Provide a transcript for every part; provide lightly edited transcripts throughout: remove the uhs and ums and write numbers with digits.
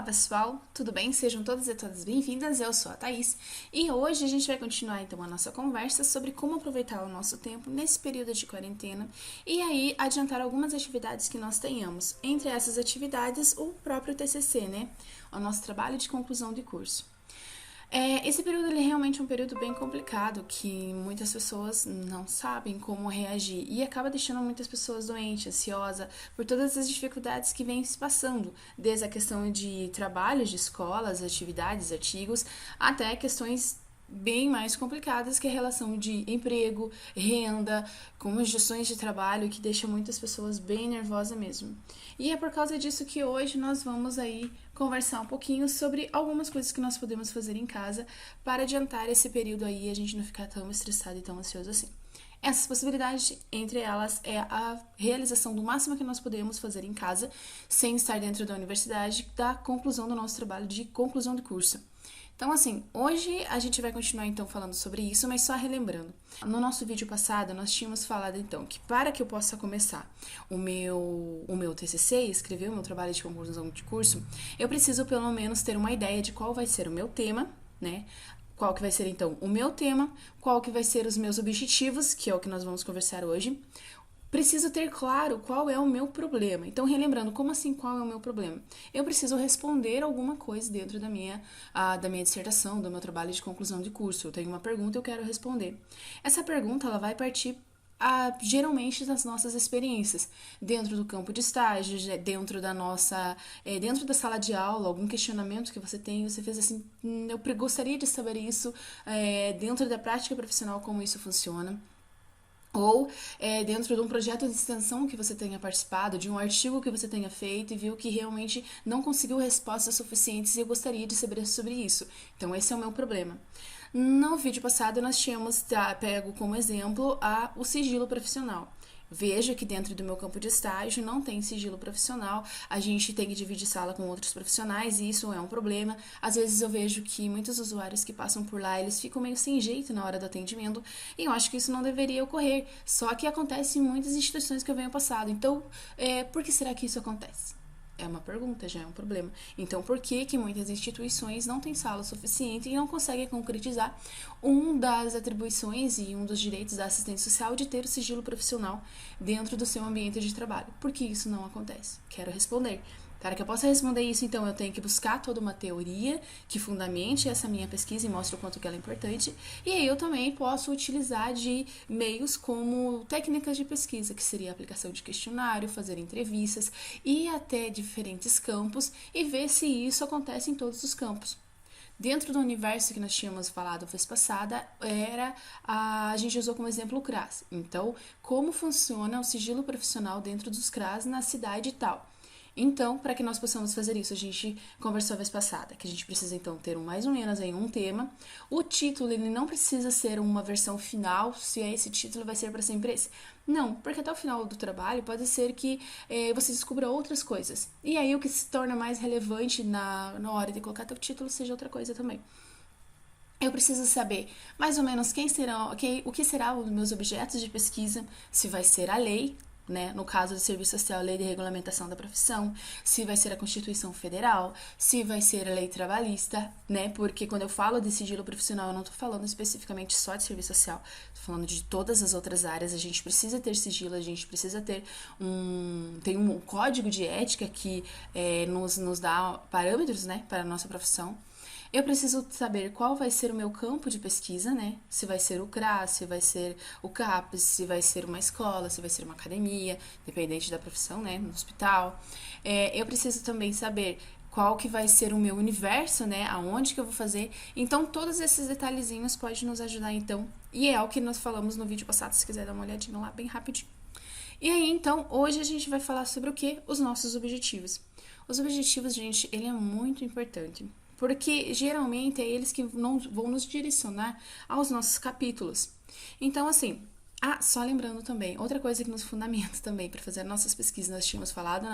pessoal, tudo bem? Sejam todas e todas bem-vindas, eu sou a Thaís e hoje a gente vai continuar então a nossa conversa sobre como aproveitar o nosso tempo nesse período de quarentena e aí adiantar algumas atividades que nós tenhamos. Entre essas atividades, o próprio TCC, né? O nosso trabalho de conclusão de curso. Esse período ele é realmente um período bem complicado, que muitas pessoas não sabem como reagir e acaba deixando muitas pessoas doentes, ansiosas, por todas as dificuldades que vêm se passando, desde a questão de trabalhos de escolas, atividades, artigos, até questões bem mais complicadas que a relação de emprego, renda, com as gestões de trabalho que deixa muitas pessoas bem nervosas mesmo. E é por causa disso que hoje nós vamos aí conversar um pouquinho sobre algumas coisas que nós podemos fazer em casa para adiantar esse período aí e a gente não ficar tão estressado e tão ansioso assim. Essas possibilidades, entre elas, é a realização do máximo que nós podemos fazer em casa, sem estar dentro da universidade, da conclusão do nosso trabalho de conclusão de curso. Então, assim, hoje a gente vai continuar então falando sobre isso, mas só relembrando. No nosso vídeo passado, nós tínhamos falado então que para que eu possa começar o meu TCC, escrever o meu trabalho de conclusão de curso, eu preciso pelo menos ter uma ideia de qual vai ser o meu tema, né? Qual que vai ser então o meu tema, qual que vai ser os meus objetivos, que é o que nós vamos conversar hoje. Preciso ter claro qual é o meu problema. Então, relembrando, como assim qual é o meu problema? Eu preciso responder alguma coisa dentro da minha dissertação, do meu trabalho de conclusão de curso. Eu tenho uma pergunta e eu quero responder. Essa pergunta ela vai partir geralmente das nossas experiências dentro do campo de estágio, dentro dentro da sala de aula, algum questionamento que você tem, você fez assim, eu gostaria de saber isso, dentro da prática profissional, como isso funciona. Ou dentro de um projeto de extensão que você tenha participado, de um artigo que você tenha feito e viu que realmente não conseguiu respostas suficientes e eu gostaria de saber sobre isso. Então, esse é o meu problema. No vídeo passado, nós tínhamos pego como exemplo o sigilo profissional. Vejo que dentro do meu campo de estágio não tem sigilo profissional, a gente tem que dividir sala com outros profissionais e isso é um problema. Às vezes eu vejo que muitos usuários que passam por lá, eles ficam meio sem jeito na hora do atendimento e eu acho que isso não deveria ocorrer, só que acontece em muitas instituições que eu venho passado. Então, por que será que isso acontece? É uma pergunta, já é um problema. Então, por que que muitas instituições não têm sala suficiente e não conseguem concretizar um das atribuições e um dos direitos da assistente social de ter o sigilo profissional dentro do seu ambiente de trabalho? Por que isso não acontece? Quero responder. Para que eu possa responder isso, então, eu tenho que buscar toda uma teoria que fundamente essa minha pesquisa e mostre o quanto que ela é importante. E aí eu também posso utilizar de meios como técnicas de pesquisa, que seria a aplicação de questionário, fazer entrevistas e até diferentes campos e ver se isso acontece em todos os campos. Dentro do universo que nós tínhamos falado vez passada, a gente usou como exemplo o CRAS. Então, como funciona o sigilo profissional dentro dos CRAS na cidade e tal. Então, para que nós possamos fazer isso, a gente conversou a vez passada, que a gente precisa então ter mais ou menos aí um tema. O título, ele não precisa ser uma versão final, se é esse título, vai ser para sempre esse. Não, porque até o final do trabalho pode ser que você descubra outras coisas. E aí o que se torna mais relevante na hora de colocar teu título seja outra coisa também. Eu preciso saber mais ou menos o que serão os meus objetos de pesquisa, se vai ser a lei, né? No caso do Serviço Social, a Lei de Regulamentação da Profissão, se vai ser a Constituição Federal, se vai ser a Lei Trabalhista, né? Porque quando eu falo de sigilo profissional, eu não estou falando especificamente só de Serviço Social, estou falando de todas as outras áreas. A gente precisa ter sigilo, a gente precisa ter tem um código de ética que nos dá parâmetros, né, para a nossa profissão. Eu preciso saber qual vai ser o meu campo de pesquisa, né? Se vai ser o CRAS, se vai ser o CAPES, se vai ser uma escola, se vai ser uma academia, dependente da profissão, né? No hospital. Eu preciso também saber qual que vai ser o meu universo, né? Aonde que eu vou fazer. Então, todos esses detalhezinhos podem nos ajudar, então. E é o que nós falamos no vídeo passado, se quiser dar uma olhadinha lá, bem rapidinho. E aí, então, hoje a gente vai falar sobre o quê? Os nossos objetivos. Os objetivos, gente, ele é muito importante. Porque geralmente é eles que vão nos direcionar aos nossos capítulos. Então, assim, só lembrando também, outra coisa que nos fundamenta também para fazer nossas pesquisas, nós tínhamos falado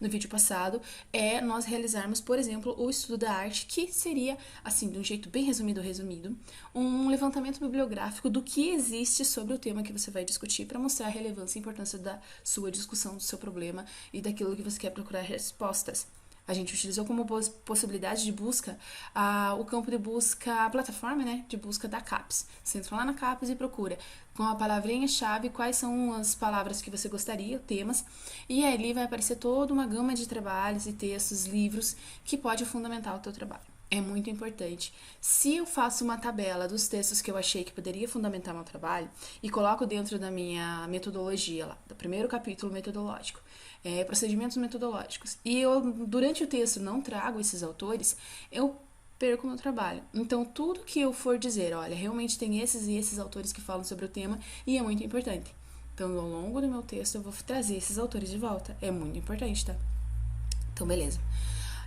no vídeo passado, é nós realizarmos, por exemplo, o estudo da arte, que seria, assim, de um jeito bem resumido, um levantamento bibliográfico do que existe sobre o tema que você vai discutir para mostrar a relevância e importância da sua discussão, do seu problema e daquilo que você quer procurar respostas. A gente utilizou como possibilidade de busca o campo de busca, a plataforma, né, de busca da CAPES. Você entra lá na CAPES e procura com a palavrinha-chave quais são as palavras que você gostaria, temas, e aí ali vai aparecer toda uma gama de trabalhos e textos, livros que pode fundamentar o teu trabalho. É muito importante. Se eu faço uma tabela dos textos que eu achei que poderia fundamentar meu trabalho e coloco dentro da minha metodologia lá, do primeiro capítulo metodológico, procedimentos metodológicos, e eu, durante o texto, não trago esses autores, eu perco o meu trabalho. Então, tudo que eu for dizer, olha, realmente tem esses e esses autores que falam sobre o tema e é muito importante. Então, ao longo do meu texto, eu vou trazer esses autores de volta. É muito importante, tá? Então, beleza.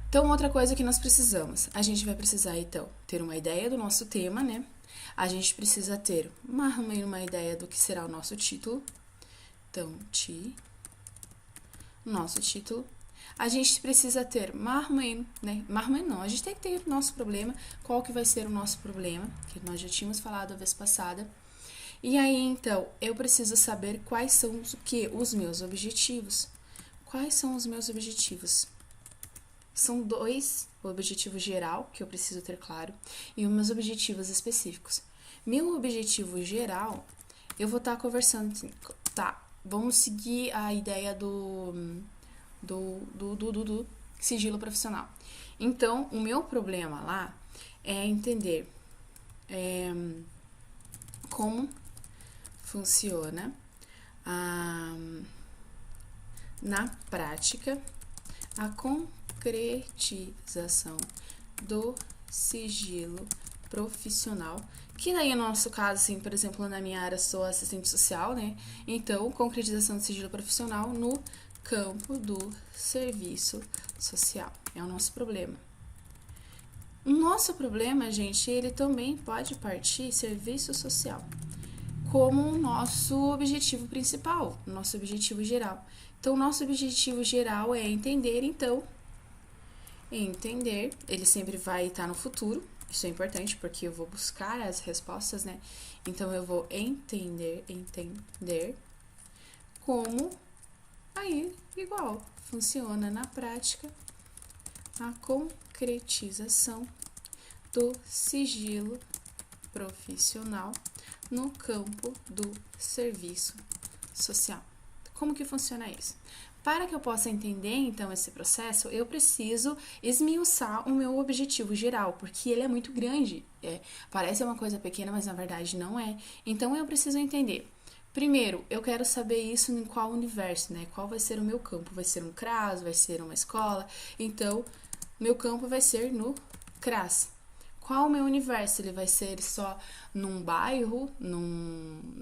Então, outra coisa que nós precisamos, a gente vai precisar, então, ter uma ideia do nosso tema, né? A gente precisa ter uma ideia do que será o nosso título. Então, nosso título. A gente precisa ter né? Não, a gente tem que ter o nosso problema. Qual que vai ser o nosso problema? Que nós já tínhamos falado a vez passada. E aí, então, eu preciso saber quais são os meus objetivos. Quais são os meus objetivos? São 2, o objetivo geral, que eu preciso ter claro, e os meus objetivos específicos. Meu objetivo geral, eu vou estar conversando assim, tá, vamos seguir a ideia do sigilo profissional. Então, o meu problema lá é entender como funciona na prática a concretização do sigilo profissional, que daí no nosso caso, assim, por exemplo, na minha área sou assistente social, né? Então, concretização do sigilo profissional no campo do serviço social. É o nosso problema. O nosso problema, gente, ele também pode partir serviço social como o nosso objetivo principal, nosso objetivo geral. Então, o nosso objetivo geral é entender, ele sempre vai estar no futuro, isso é importante porque eu vou buscar as respostas, né? Então, eu vou entender como aí, igual, funciona na prática a concretização do sigilo profissional no campo do serviço social. Como que funciona isso? Para que eu possa entender, então, esse processo, eu preciso esmiuçar o meu objetivo geral, porque ele é muito grande. Parece uma coisa pequena, mas na verdade não é. Então, eu preciso entender. Primeiro, eu quero saber isso em qual universo, né? Qual vai ser o meu campo? Vai ser um CRAS? Vai ser uma escola? Então, meu campo vai ser no CRAS. Qual o meu universo? Ele vai ser só num bairro,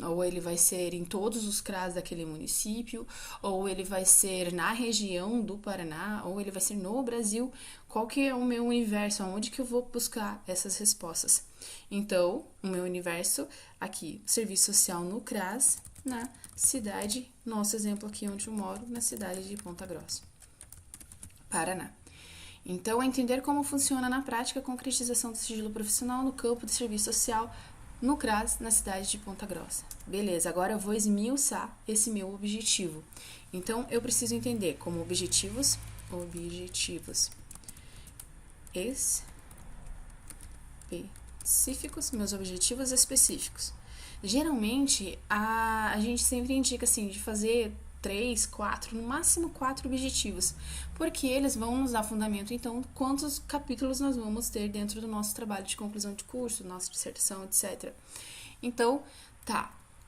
ou ele vai ser em todos os CRAS daquele município, ou ele vai ser na região do Paraná, ou ele vai ser no Brasil? Qual que é o meu universo? Aonde que eu vou buscar essas respostas? Então, o meu universo aqui, serviço social no CRAS, na cidade, nosso exemplo aqui onde eu moro, na cidade de Ponta Grossa, Paraná. Então, entender como funciona na prática a concretização do sigilo profissional no campo de serviço social no CRAS, na cidade de Ponta Grossa. Beleza, agora eu vou esmiuçar esse meu objetivo. Então, eu preciso entender como objetivos específicos, meus objetivos específicos. Geralmente, a gente sempre indica, assim, de fazer 3, 4, no máximo 4 objetivos, porque eles vão nos dar fundamento, então, quantos capítulos nós vamos ter dentro do nosso trabalho de conclusão de curso, nossa dissertação, etc. Então,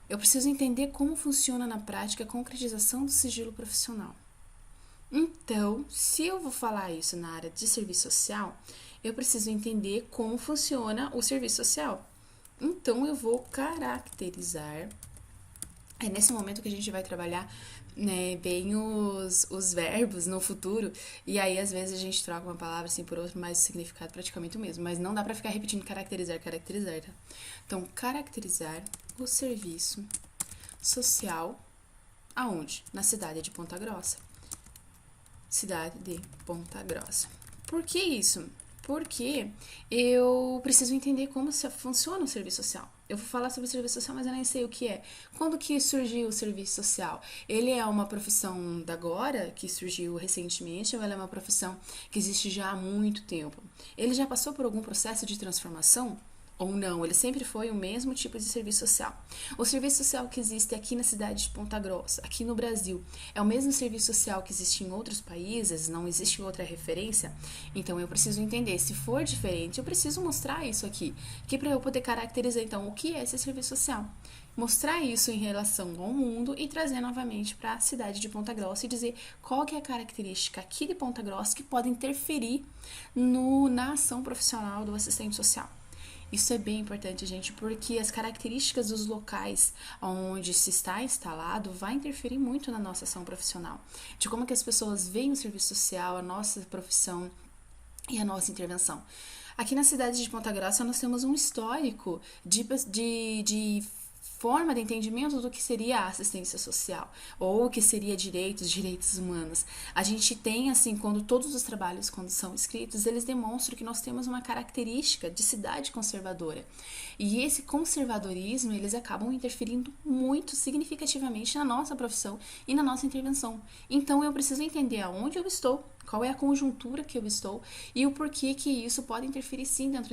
eu preciso entender como funciona na prática a concretização do sigilo profissional. Então, se eu vou falar isso na área de serviço social, eu preciso entender como funciona o serviço social. Então, eu vou caracterizar. É nesse momento que a gente vai trabalhar, né, bem os verbos no futuro, e aí às vezes a gente troca uma palavra assim por outra, mas o significado é praticamente o mesmo, mas não dá pra ficar repetindo caracterizar, tá? Então, caracterizar o serviço social aonde? Na cidade de Ponta Grossa. Cidade de Ponta Grossa. Por que isso? porque eu preciso entender como funciona o serviço social. Eu vou falar sobre o serviço social, mas eu nem sei o que é. Quando que surgiu o serviço social? Ele é uma profissão da agora, que surgiu recentemente, ou ela é uma profissão que existe já há muito tempo? Ele já passou por algum processo de transformação? Ou não, ele sempre foi o mesmo tipo de serviço social. O serviço social que existe aqui na cidade de Ponta Grossa, aqui no Brasil, é o mesmo serviço social que existe em outros países, não existe outra referência? Então eu preciso entender, se for diferente, eu preciso mostrar isso aqui, que para eu poder caracterizar então o que é esse serviço social. Mostrar isso em relação ao mundo e trazer novamente para a cidade de Ponta Grossa e dizer qual que é a característica aqui de Ponta Grossa que pode interferir na ação profissional do assistente social. Isso é bem importante, gente, porque as características dos locais onde se está instalado vai interferir muito na nossa ação profissional, de como que as pessoas veem o serviço social, a nossa profissão e a nossa intervenção. Aqui na cidade de Ponta Grossa nós temos um histórico de forma de entendimento do que seria a assistência social ou o que seria direitos humanos. A gente tem, assim, quando todos os trabalhos, quando são escritos, eles demonstram que nós temos uma característica de cidade conservadora. E esse conservadorismo, eles acabam interferindo muito significativamente na nossa profissão e na nossa intervenção. Então, eu preciso entender aonde eu estou, qual é a conjuntura que eu estou e o porquê que isso pode interferir sim dentro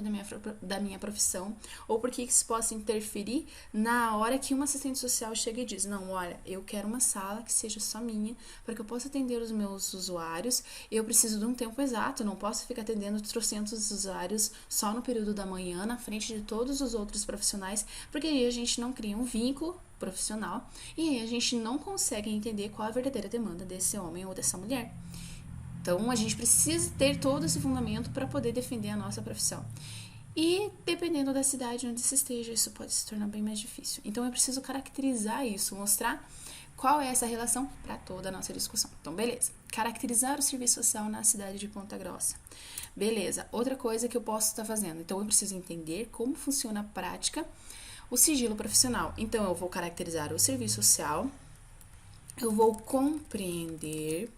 da minha profissão, ou porquê que isso possa interferir na hora que uma assistente social chega e diz, não, olha, eu quero uma sala que seja só minha, para que eu possa atender os meus usuários, eu preciso de um tempo exato, não posso ficar atendendo trocentos usuários só no período da manhã, na frente de todos os outros profissionais, porque aí a gente não cria um vínculo profissional e aí a gente não consegue entender qual a verdadeira demanda desse homem ou dessa mulher. Então, a gente precisa ter todo esse fundamento para poder defender a nossa profissão. E, dependendo da cidade onde se esteja, isso pode se tornar bem mais difícil. Então, eu preciso caracterizar isso, mostrar qual é essa relação para toda a nossa discussão. Então, beleza. Caracterizar o serviço social na cidade de Ponta Grossa. Beleza. Outra coisa que eu posso estar fazendo. Então, eu preciso entender como funciona a prática, o sigilo profissional. Então, eu vou caracterizar o serviço social, eu vou compreender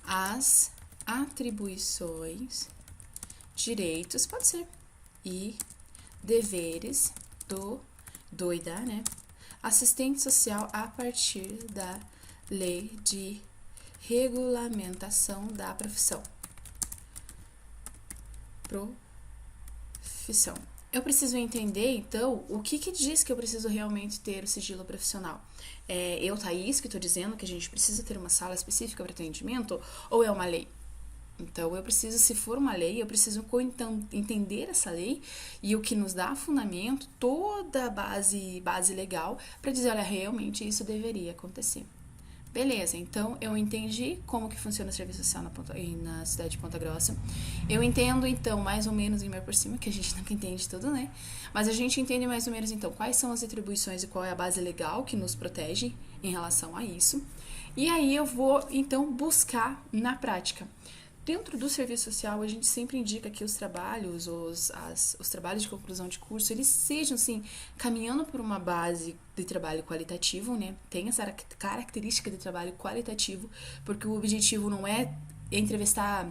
as atribuições, direitos, pode ser, e deveres do e da, né, assistente social a partir da lei de regulamentação da profissão. Eu preciso entender, então, o que diz que eu preciso realmente ter o sigilo profissional. Eu, Thaís, que estou dizendo que a gente precisa ter uma sala específica para atendimento, ou é uma lei? Então, eu preciso, se for uma lei, eu preciso então entender essa lei e o que nos dá fundamento, toda a base legal, para dizer, olha, realmente isso deveria acontecer. Beleza, então eu entendi como que funciona o serviço social na cidade de Ponta Grossa. Eu entendo, então, mais ou menos em meio por cima, que a gente nunca entende tudo, né? Mas a gente entende mais ou menos, então, quais são as atribuições e qual é a base legal que nos protege em relação a isso. E aí eu vou, então, buscar na prática. Dentro do serviço social, a gente sempre indica que os trabalhos, os trabalhos de conclusão de curso, eles sejam, assim, caminhando por uma base de trabalho qualitativo, né? Tem essa característica de trabalho qualitativo, porque o objetivo não é entrevistar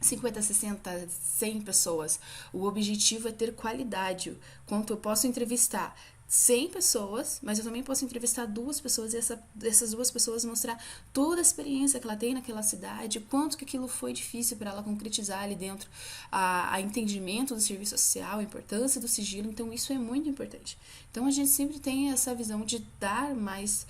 50, 60, 100 pessoas. O objetivo é ter qualidade. Quanto eu posso entrevistar 100 pessoas, mas eu também posso entrevistar 2 pessoas e essas 2 pessoas mostrar toda a experiência que ela tem naquela cidade, quanto que aquilo foi difícil para ela concretizar ali dentro, a entendimento do serviço social, a importância do sigilo. Então isso é muito importante. Então a gente sempre tem essa visão de dar mais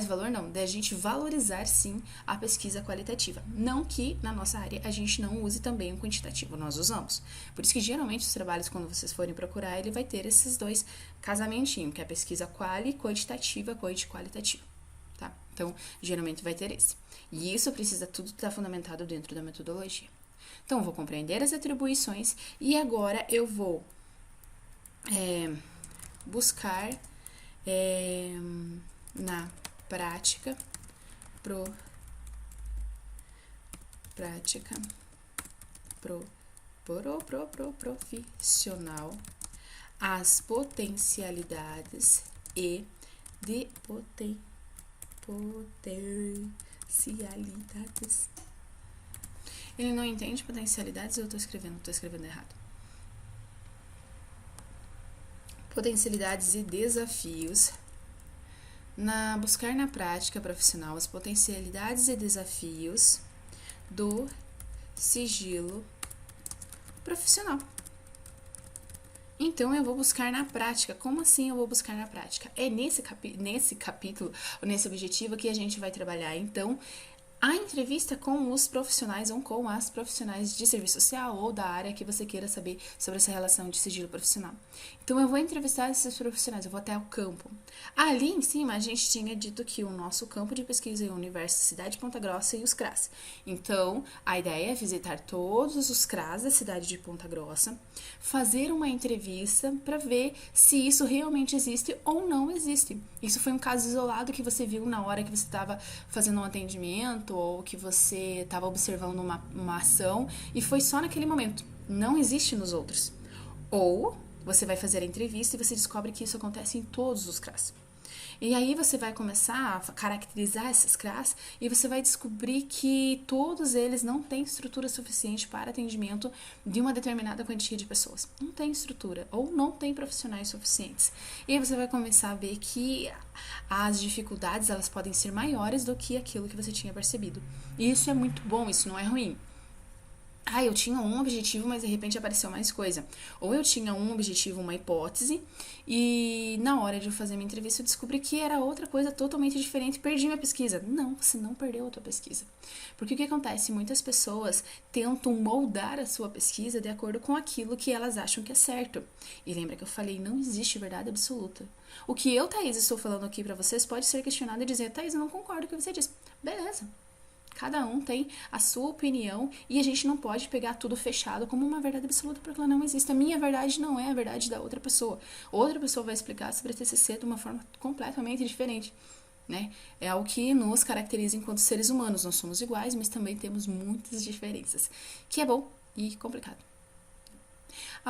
valor, não, da gente valorizar sim a pesquisa qualitativa. Não que na nossa área a gente não use também o quantitativo, nós usamos. Por isso que geralmente os trabalhos, quando vocês forem procurar, ele vai ter esses dois casamentinhos, que é a pesquisa quantitativa, qualitativa, tá? Então, geralmente vai ter esse. E isso precisa tudo estar fundamentado dentro da metodologia. Então, eu vou compreender as atribuições e agora eu vou buscar na prática profissional as potencialidades e de potencialidades Ele não entende potencialidades ou eu tô escrevendo errado? Potencialidades e desafios. Buscar na prática profissional as potencialidades e desafios do sigilo profissional. Então, eu vou buscar na prática. Como assim eu vou buscar na prática? É nesse capítulo, ou nesse objetivo que a gente vai trabalhar, então, a entrevista com os profissionais ou com as profissionais de serviço social ou da área que você queira saber sobre essa relação de sigilo profissional. Então, eu vou entrevistar esses profissionais, eu vou até o campo. Ali em cima, a gente tinha dito que o nosso campo de pesquisa é o universo cidade de Ponta Grossa e os CRAS. Então, a ideia é visitar todos os CRAS da cidade de Ponta Grossa, fazer uma entrevista para ver se isso realmente existe ou não existe. Isso foi um caso isolado que você viu na hora que você estava fazendo um atendimento ou que você estava observando uma ação e foi só naquele momento. Não existe nos outros. Ou você vai fazer a entrevista e você descobre que isso acontece em todos os CRAS. E aí você vai começar a caracterizar esses CRAS e você vai descobrir que todos eles não têm estrutura suficiente para atendimento de uma determinada quantia de pessoas. Não tem estrutura ou não tem profissionais suficientes. E aí você vai começar a ver que as dificuldades elas podem ser maiores do que aquilo que você tinha percebido. E isso é muito bom, isso não é ruim. Eu tinha um objetivo, mas de repente apareceu mais coisa. Ou eu tinha um objetivo, uma hipótese, e na hora de eu fazer minha entrevista eu descobri que era outra coisa totalmente diferente e perdi minha pesquisa. Não, você não perdeu a tua pesquisa. Porque o que acontece? Muitas pessoas tentam moldar a sua pesquisa de acordo com aquilo que elas acham que é certo. E lembra que eu falei, não existe verdade absoluta. O que eu, Thaís, estou falando aqui pra vocês pode ser questionado e dizer, Thaís, eu não concordo com o que você disse. Beleza. Cada um tem a sua opinião e a gente não pode pegar tudo fechado como uma verdade absoluta porque ela não existe. A minha verdade não é a verdade da outra pessoa. Outra pessoa vai explicar sobre a TCC de uma forma completamente diferente, né? É algo que nos caracteriza enquanto seres humanos. Nós somos iguais, mas também temos muitas diferenças, que é bom e complicado.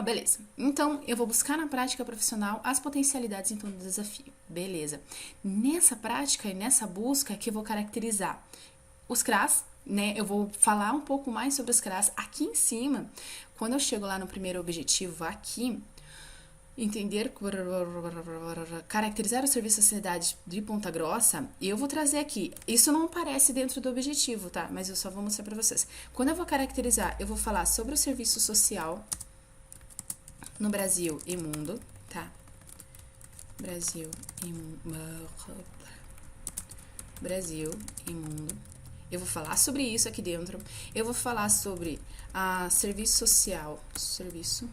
Beleza. Então, eu vou buscar na prática profissional as potencialidades em torno do desafio. Beleza. Nessa prática e nessa busca que eu vou caracterizar os CRAS, né? Eu vou falar um pouco mais sobre os CRAS aqui em cima. Quando eu chego lá no primeiro objetivo aqui, caracterizar o serviço da cidade de Ponta Grossa, eu vou trazer aqui. Isso não aparece dentro do objetivo, tá? Mas eu só vou mostrar pra vocês. Quando eu vou caracterizar, eu vou falar sobre o serviço social no Brasil e mundo, tá? Brasil e mundo. Eu vou falar sobre isso aqui dentro. Eu vou falar sobre serviço social. Serviço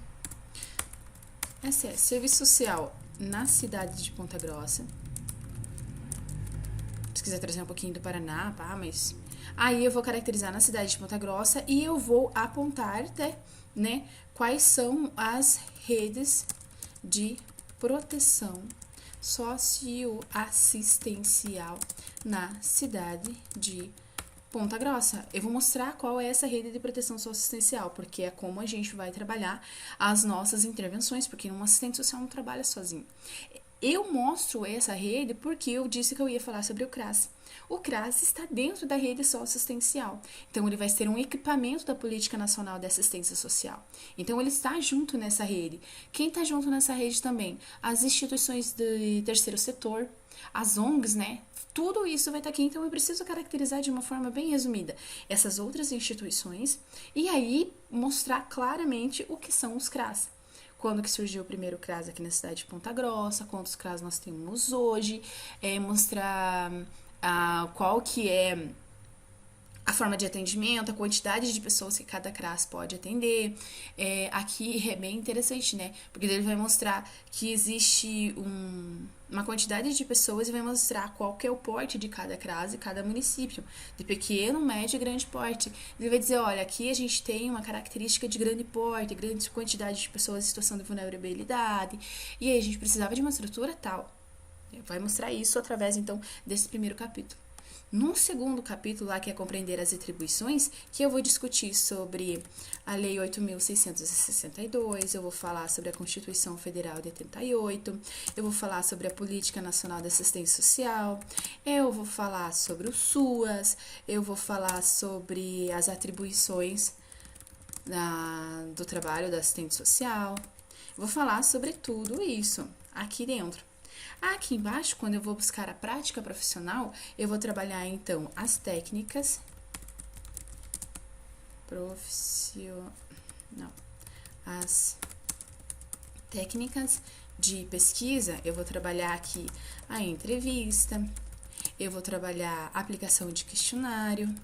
social na cidade de Ponta Grossa. Se quiser trazer um pouquinho do Paraná, mas... Aí eu vou caracterizar na cidade de Ponta Grossa e eu vou apontar, né, quais são as redes de proteção socioassistencial na cidade de Ponta Grossa. Eu vou mostrar qual é essa rede de proteção socioassistencial, porque é como a gente vai trabalhar as nossas intervenções, porque um assistente social não trabalha sozinho. Eu mostro essa rede porque eu disse que eu ia falar sobre o CRAS. O CRAS está dentro da rede socioassistencial. Então, ele vai ser um equipamento da Política Nacional de Assistência Social. Então, ele está junto nessa rede. Quem está junto nessa rede também? As instituições de terceiro setor, as ONGs, né? Tudo isso vai estar aqui, então eu preciso caracterizar de uma forma bem resumida essas outras instituições e aí mostrar claramente o que são os CRAS. Quando que surgiu o primeiro CRAS aqui na cidade de Ponta Grossa, quantos CRAS nós temos hoje, mostrar qual que é a forma de atendimento, a quantidade de pessoas que cada CRAS pode atender. Aqui é bem interessante, né? Porque ele vai mostrar que existe uma quantidade de pessoas e vai mostrar qual que é o porte de cada CRAS e cada município, de pequeno, médio e grande porte. Ele vai dizer, olha, aqui a gente tem uma característica de grande porte, grande quantidade de pessoas em situação de vulnerabilidade, e aí a gente precisava de uma estrutura tal. Vai mostrar isso através, então, desse primeiro capítulo. No segundo capítulo, lá que é compreender as atribuições, que eu vou discutir sobre a Lei 8.662, eu vou falar sobre a Constituição Federal de 88, eu vou falar sobre a Política Nacional de Assistência Social, eu vou falar sobre o SUAS, eu vou falar sobre as atribuições do trabalho da assistente social, vou falar sobre tudo isso aqui dentro. Aqui embaixo, quando eu vou buscar a prática profissional, eu vou trabalhar, então, as técnicas as técnicas de pesquisa. Eu vou trabalhar aqui a entrevista, eu vou trabalhar a aplicação de questionário,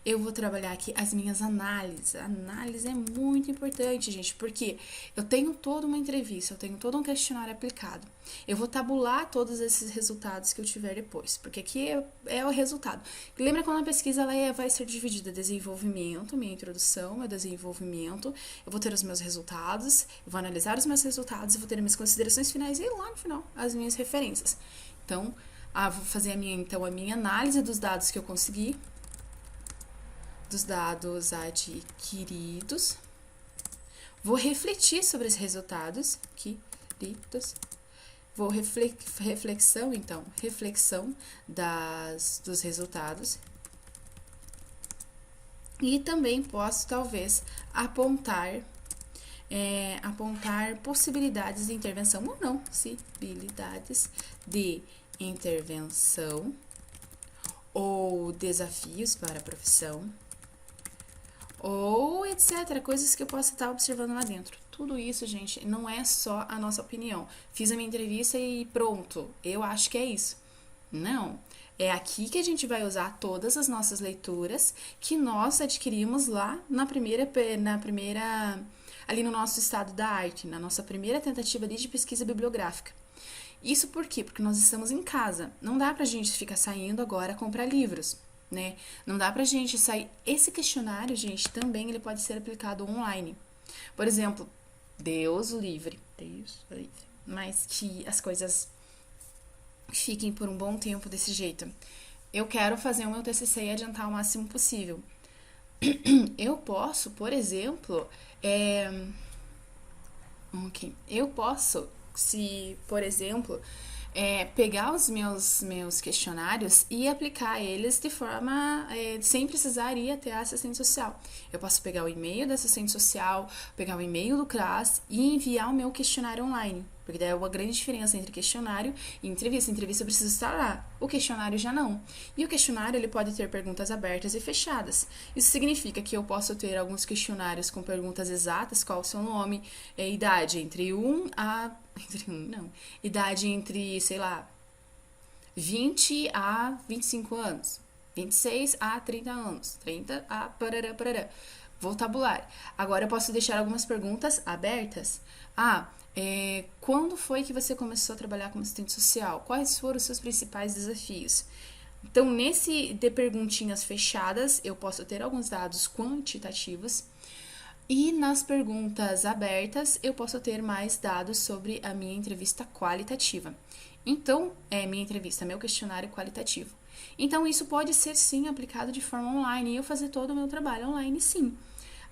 eu vou trabalhar aqui as minhas análises. A análise é muito importante, gente, porque eu tenho toda uma entrevista, eu tenho todo um questionário aplicado. Eu vou tabular todos esses resultados que eu tiver depois, porque aqui é o resultado. Lembra quando a pesquisa vai ser dividida: desenvolvimento, minha introdução, meu desenvolvimento, eu vou ter os meus resultados, eu vou analisar os meus resultados, eu vou ter minhas considerações finais e lá no final as minhas referências. Então, vou fazer a minha análise dos dados que eu consegui, dos dados adquiridos. Vou refletir sobre os resultados adquiridos. Vou reflexão dos resultados. E também posso, talvez, apontar possibilidades de intervenção ou não, possibilidades de intervenção ou desafios para a profissão, ou etc, coisas que eu possa estar observando lá dentro. Tudo isso, gente, não é só a nossa opinião. Fiz a minha entrevista e pronto, eu acho que é isso. Não, é aqui que a gente vai usar todas as nossas leituras que nós adquirimos lá na primeira ali no nosso estado da arte, na nossa primeira tentativa de pesquisa bibliográfica. Isso por quê? Porque nós estamos em casa. Não dá pra gente ficar saindo agora comprar livros, né? Não dá pra gente sair. Esse questionário, gente, também ele pode ser aplicado online. Por exemplo, Deus o livre. Mas que as coisas fiquem por um bom tempo desse jeito. Eu quero fazer o meu TCC e adiantar o máximo possível. Eu posso, por exemplo, eu posso, se, por exemplo, pegar os meus questionários e aplicar eles de forma, sem precisar ir até a assistente social. Eu posso pegar o e-mail da assistente social, pegar o e-mail do CRAS e enviar o meu questionário online. Porque daí é uma grande diferença entre questionário e entrevista. Entrevista eu preciso estar lá, o questionário já não. E o questionário ele pode ter perguntas abertas e fechadas. Isso significa que eu posso ter alguns questionários com perguntas exatas: qual o seu nome, idade idade entre, sei lá, 20 a 25 anos, 26 a 30 anos, 30 a parará. Vou tabular. Agora eu posso deixar algumas perguntas abertas. Quando foi que você começou a trabalhar como assistente social? Quais foram os seus principais desafios? Então, nesse de perguntinhas fechadas, eu posso ter alguns dados quantitativos. E nas perguntas abertas, eu posso ter mais dados sobre a minha entrevista qualitativa. Então, minha entrevista, meu questionário qualitativo. Então, isso pode ser, sim, aplicado de forma online e eu fazer todo o meu trabalho online, sim.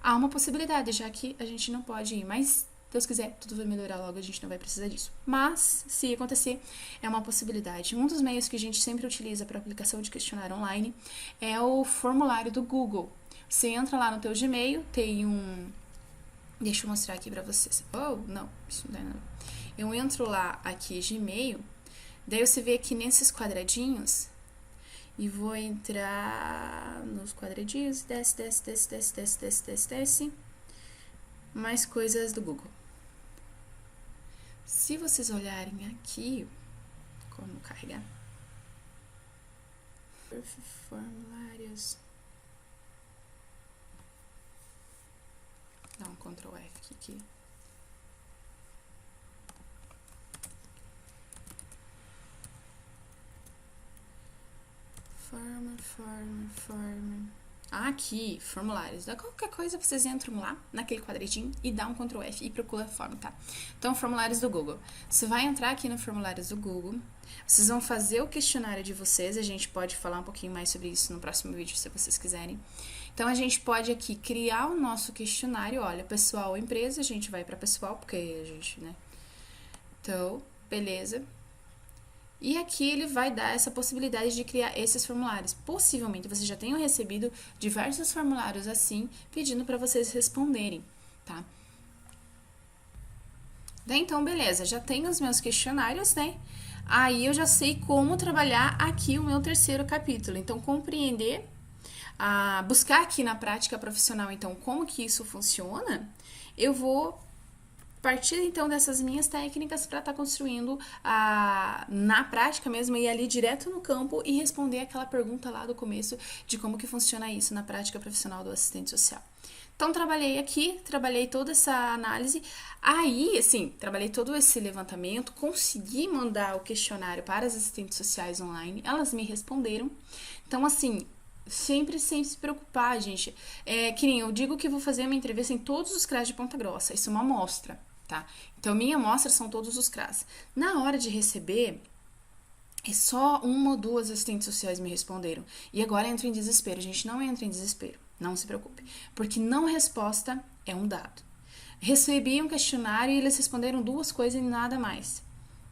Há uma possibilidade, já que a gente não pode ir, mas Deus quiser, tudo vai melhorar logo, a gente não vai precisar disso. Mas, se acontecer, é uma possibilidade. Um dos meios que a gente sempre utiliza para aplicação de questionário online é o formulário do Google. Você entra lá no teu Gmail, tem um... Deixa eu mostrar aqui pra vocês. Não, isso não é nada. Eu entro lá aqui, Gmail, daí você vê aqui nesses quadradinhos, e vou entrar nos quadradinhos, desce. Mais coisas do Google. Se vocês olharem aqui, como carregar? Formulários. Dá um Ctrl F aqui. Forma. aqui, formulários. Da qualquer coisa, vocês entram lá, naquele quadradinho, e dá um Ctrl F e procura a forma, tá? Então, formulários do Google. Você vai entrar aqui no formulários do Google, vocês vão fazer o questionário de vocês, a gente pode falar um pouquinho mais sobre isso no próximo vídeo, se vocês quiserem. Então, a gente pode aqui criar o nosso questionário, olha, pessoal, empresa, a gente vai para pessoal, porque a gente, né? Então, beleza. E aqui ele vai dar essa possibilidade de criar esses formulários. Possivelmente vocês já tenham recebido diversos formulários assim, pedindo para vocês responderem, tá? Daí, então, beleza, já tenho os meus questionários, né? Aí eu já sei como trabalhar aqui o meu terceiro capítulo. Então, compreender, buscar aqui na prática profissional, então, como que isso funciona, eu vou partir então dessas minhas técnicas para estar construindo na prática mesmo, ir ali direto no campo e responder aquela pergunta lá do começo de como que funciona isso na prática profissional do assistente social. Então, trabalhei aqui, trabalhei toda essa análise, aí, assim, trabalhei todo esse levantamento, consegui mandar o questionário para as assistentes sociais online, elas me responderam. Então, assim, sempre sem se preocupar, gente. Que nem eu digo que vou fazer uma entrevista em todos os CRAS de Ponta Grossa, isso é uma amostra. Tá? Então, minha amostra são todos os CRAS. Na hora de receber, só uma ou duas assistentes sociais me responderam. E agora entro em desespero. Gente, não entra em desespero. Não se preocupe. Porque não resposta é um dado. Recebi um questionário e eles responderam duas coisas e nada mais.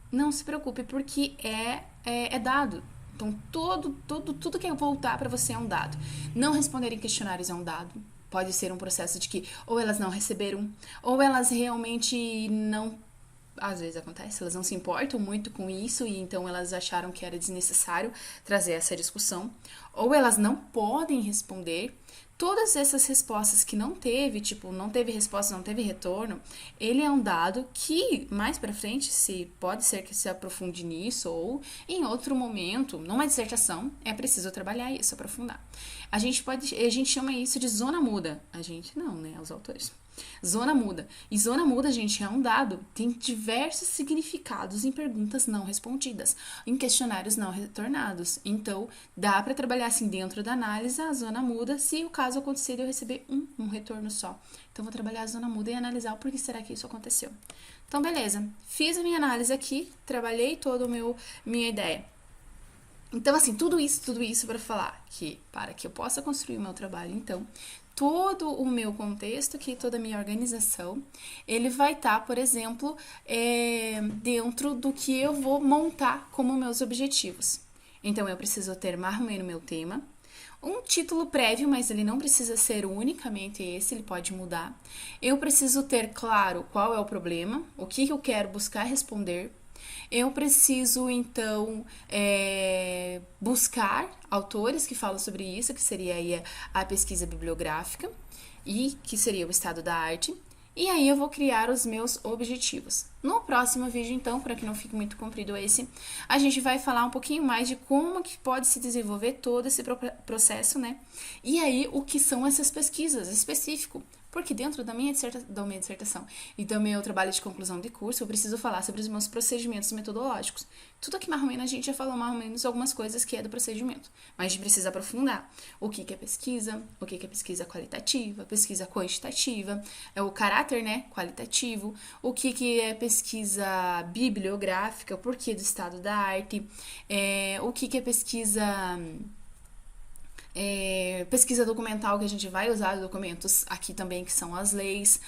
Não se preocupe, porque é dado. Então, tudo que eu voltar para você é um dado. Não responder em questionários é um dado. Pode ser um processo de que ou elas não receberam, ou elas realmente não... Às vezes acontece, elas não se importam muito com isso e então elas acharam que era desnecessário trazer essa discussão. Ou elas não podem responder. Todas essas respostas que não teve, tipo, não teve resposta, não teve retorno, ele é um dado que, mais pra frente, pode ser que se aprofunde nisso ou em outro momento, numa dissertação, é preciso trabalhar isso, aprofundar. A gente chama isso de zona muda. A gente não, né? Os autores. Zona muda. E zona muda, gente, é um dado. Tem diversos significados em perguntas não respondidas, em questionários não retornados. Então, dá para trabalhar assim dentro da análise a zona muda, se o caso acontecer de eu receber um retorno só. Então, vou trabalhar a zona muda e analisar o porquê será que isso aconteceu. Então, beleza. Fiz a minha análise aqui, trabalhei toda a minha ideia. Então, assim, tudo isso para falar que, para que eu possa construir o meu trabalho, então, todo o meu contexto aqui, toda a minha organização, ele vai estar, por exemplo, dentro do que eu vou montar como meus objetivos. Então, eu preciso ter mais ou menos meu tema, um título prévio, mas ele não precisa ser unicamente esse, ele pode mudar. Eu preciso ter claro qual é o problema, o que eu quero buscar responder. Eu preciso, então, buscar autores que falam sobre isso, que seria aí a pesquisa bibliográfica, e que seria o estado da arte. E aí eu vou criar os meus objetivos. No próximo vídeo, então, para que não fique muito comprido a gente vai falar um pouquinho mais de como que pode se desenvolver todo esse processo, né? E aí, o que são essas pesquisas específico. Porque dentro da minha dissertação e do meu trabalho de conclusão de curso, eu preciso falar sobre os meus procedimentos metodológicos. Tudo aqui, mais ou menos, a gente já falou mais ou menos algumas coisas que é do procedimento. Mas a gente precisa aprofundar. O que é pesquisa, o que é pesquisa qualitativa, pesquisa quantitativa, o caráter, né, qualitativo, o que é pesquisa bibliográfica, o porquê do estado da arte, o que é pesquisa... pesquisa documental, que a gente vai usar documentos aqui também, que são as leis,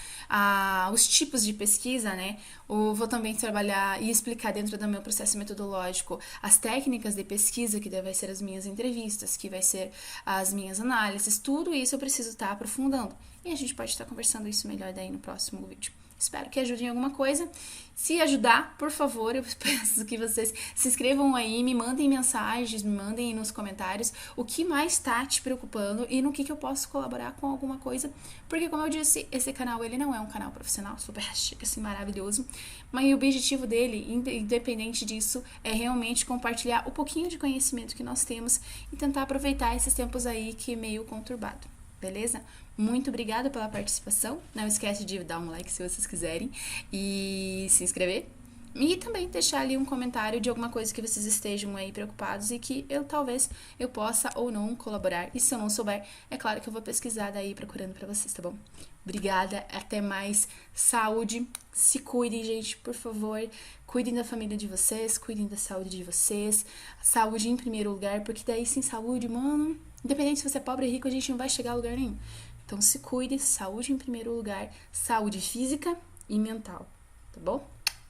os tipos de pesquisa, né? Vou também trabalhar e explicar dentro do meu processo metodológico as técnicas de pesquisa, que vai ser as minhas entrevistas, que vai ser as minhas análises, tudo isso eu preciso estar aprofundando. E a gente pode estar conversando isso melhor daí no próximo vídeo. Espero que ajude em alguma coisa. Se ajudar, por favor, eu peço que vocês se inscrevam aí, me mandem mensagens, me mandem nos comentários o que mais está te preocupando e no que eu posso colaborar com alguma coisa. Porque, como eu disse, esse canal ele não é um canal profissional, super chique, assim, maravilhoso. Mas o objetivo dele, independente disso, é realmente compartilhar o pouquinho de conhecimento que nós temos e tentar aproveitar esses tempos aí que é meio conturbado. Beleza? Muito obrigada pela participação. Não esquece de dar um like se vocês quiserem e se inscrever. E também deixar ali um comentário de alguma coisa que vocês estejam aí preocupados e que talvez eu possa ou não colaborar. E se eu não souber, é claro que eu vou pesquisar daí procurando pra vocês, tá bom? Obrigada, até mais. Saúde, se cuidem, gente, por favor. Cuidem da família de vocês, cuidem da saúde de vocês. Saúde em primeiro lugar, porque daí sem saúde, mano, independente se você é pobre ou rico, a gente não vai chegar a lugar nenhum. Então se cuide, saúde em primeiro lugar, saúde física e mental, tá bom?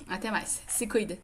Até mais, se cuida!